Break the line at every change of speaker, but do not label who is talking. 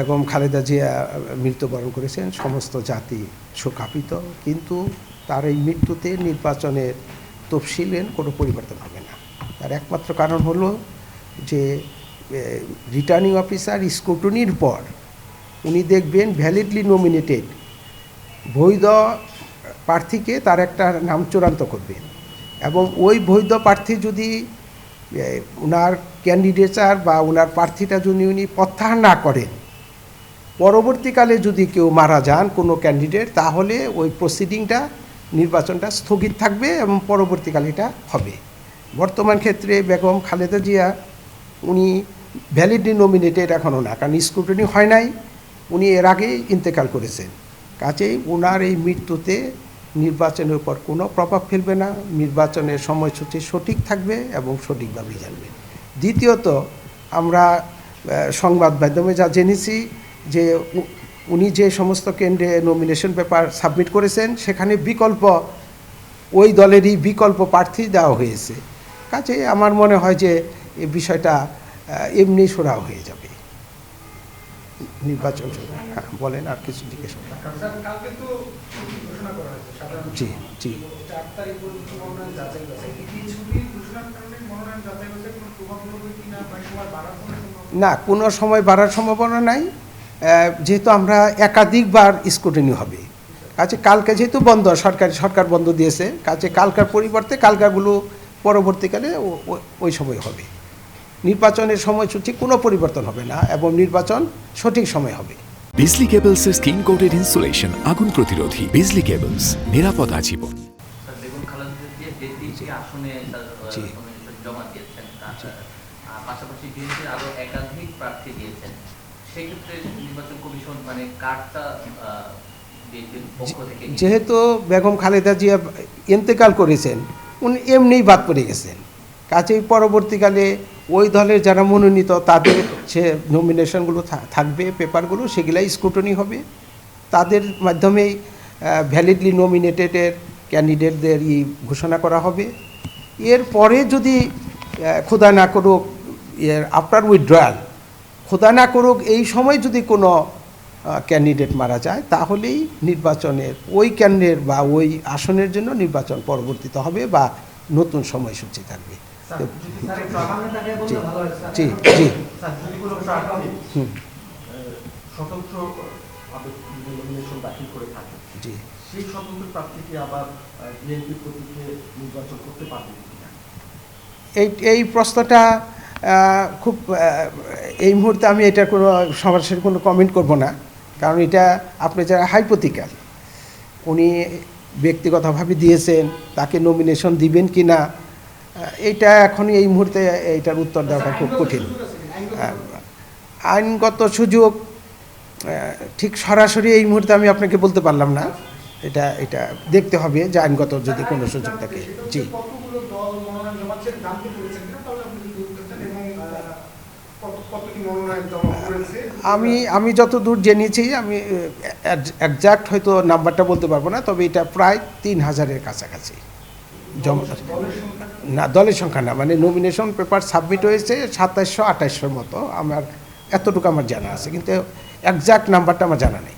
বেগম খালেদা জিয়া মৃত্যুবরণ করেছেন, সমস্ত জাতি শোকাহত, কিন্তু তার এই মৃত্যুতে নির্বাচনের তফসিলের কোনো পরিবর্তন হবে না। তার একমাত্র কারণ হলো যে রিটার্নিং অফিসার স্ক্রুটনির পর উনি দেখবেন ভ্যালিডলি নমিনেটেড বৈধ প্রার্থীকে তার একটা নাম চূড়ান্ত করবেন, এবং ওই বৈধ প্রার্থী যদি ওনার ক্যান্ডিডেচার বা ওনার প্রার্থীটা যদি উনি প্রত্যাহার না করেন, পরবর্তীকালে যদি কেউ মারা যান কোনো ক্যান্ডিডেট, তাহলে ওই প্রসিডিংটা নির্বাচনটা স্থগিত থাকবে এবং পরবর্তীকালে এটা হবে। বর্তমান ক্ষেত্রে বেগম খালেদা জিয়া উনি ভ্যালিডলি নমিনেটেড এখনও না, কারণ স্ক্রুটনি হয় নাই, উনি এর আগেই ইন্তেকাল করেছেন। কাজেই ওনার এই মৃত্যুতে নির্বাচনের উপর কোনো প্রভাব ফেলবে না, নির্বাচনের সময়সূচি সঠিক থাকবে এবং সঠিকভাবেই জানবে। দ্বিতীয়ত, আমরা সংবাদ মাধ্যমে যা জেনেছি যে উনি যে সমস্ত কেন্দ্রে নমিনেশন পেপার সাবমিট করেছেন সেখানে বিকল্প ওই দলেরই বিকল্প প্রার্থী দেওয়া হয়েছে। কাজে আমার মনে হয় যে এই বিষয়টা এমনি সরাও হয়ে যাবে নির্বাচন। হ্যাঁ, বলেন, আর কিছু জিজ্ঞেস করেন। জি জি না, কোনো সময় বাড়ার সম্ভাবনা নাই, যেহেতু আমরা একাধিকবার স্ক্রুটিনি হবে। কাজে কালকে যেহেতু বন্ধ, সরকার বন্ধ দিয়েছে, কাজে কালকার পরিবর্তে কালকাগুলো পরবর্তীকালে ওই সময় হবে। নির্বাচনের সময়সূচি কোনো পরিবর্তন হবে না এবং নির্বাচন সঠিক সময় হবে।
বিজলি কেবলস এর স্কিন কোটেড ইনসুলেশন আগুন প্রতিরোধী। বিজলি কেবলস, নিরাপদ আজীবন।
বেগম খালেদা জিয়া যে আসনে জমা দিয়েছেন, পাশাপাশি বিএনপির আরো একাধিক প্রার্থী দিয়েছেন, সেক্ষেত্রে নির্বাচন কমিশন মানে কার্ডটা
যেহেতু বেগম খালেদা জিয়া ইন্তেকাল করেছেন, উনি এমনিই বাদ পড়ে গেছেন। কাজেই পরবর্তীকালে ওই দলের যারা মনোনীত তাদের সে নমিনেশনগুলো থাকবে, পেপারগুলো সেগুলাই স্ক্রুটনি হবে, তাদের মাধ্যমেই ভ্যালিডলি নমিনেটেডের ক্যান্ডিডেটদের ঘোষণা করা হবে। এরপরে যদি খোদা না করুক আফটার উইথড্রয়াল, খোদা না করুক এই সময় যদি কোনো ক্যান্ডিডেট মারা যায়, তাহলেই নির্বাচনের ওই ক্যান্ডিডেট বা ওই আসনের জন্য নির্বাচন পরবর্তীতে হবে বা নতুন সময়সূচি থাকবে। জি জি জি
সেই স্বতন্ত্র প্রার্থীকে আবার বিএনপির প্রতীকে নির্বাচন করতে পারবে কিনা?
এই প্রশ্নটা খুব এই মুহূর্তে আমি এটার কোনো সরাসরি কোনো কমেন্ট করব না, কারণ এটা আপনি যারা হাইপোথিক্যাল, উনি ব্যক্তিগতভাবে দিয়েছেন, তাকে নমিনেশন দিবেন কি না, এইটা এখনই এই মুহূর্তে এইটার উত্তর দেওয়াটা খুব কঠিন। আইনগত সুযোগ ঠিক সরাসরি এই মুহূর্তে আমি আপনাকে বলতে পারলাম না, এটা দেখতে হবে যে আইনগত যদি কোনো সুযোগ থাকে। জি, আমি যত দূর জেনেছি, আমি একজাক্ট হয়তো নাম্বারটা বলতে পারবো না, তবে এটা প্রায় 3000-এর কাছাকাছি জমা। না, দলের সংখ্যা না, মানে নমিনেশন পেপার সাবমিট হয়েছে 2700-2800 মতো, আমার এতটুকু আমার জানা আছে, কিন্তু একজাক্ট নাম্বারটা আমার জানা নেই।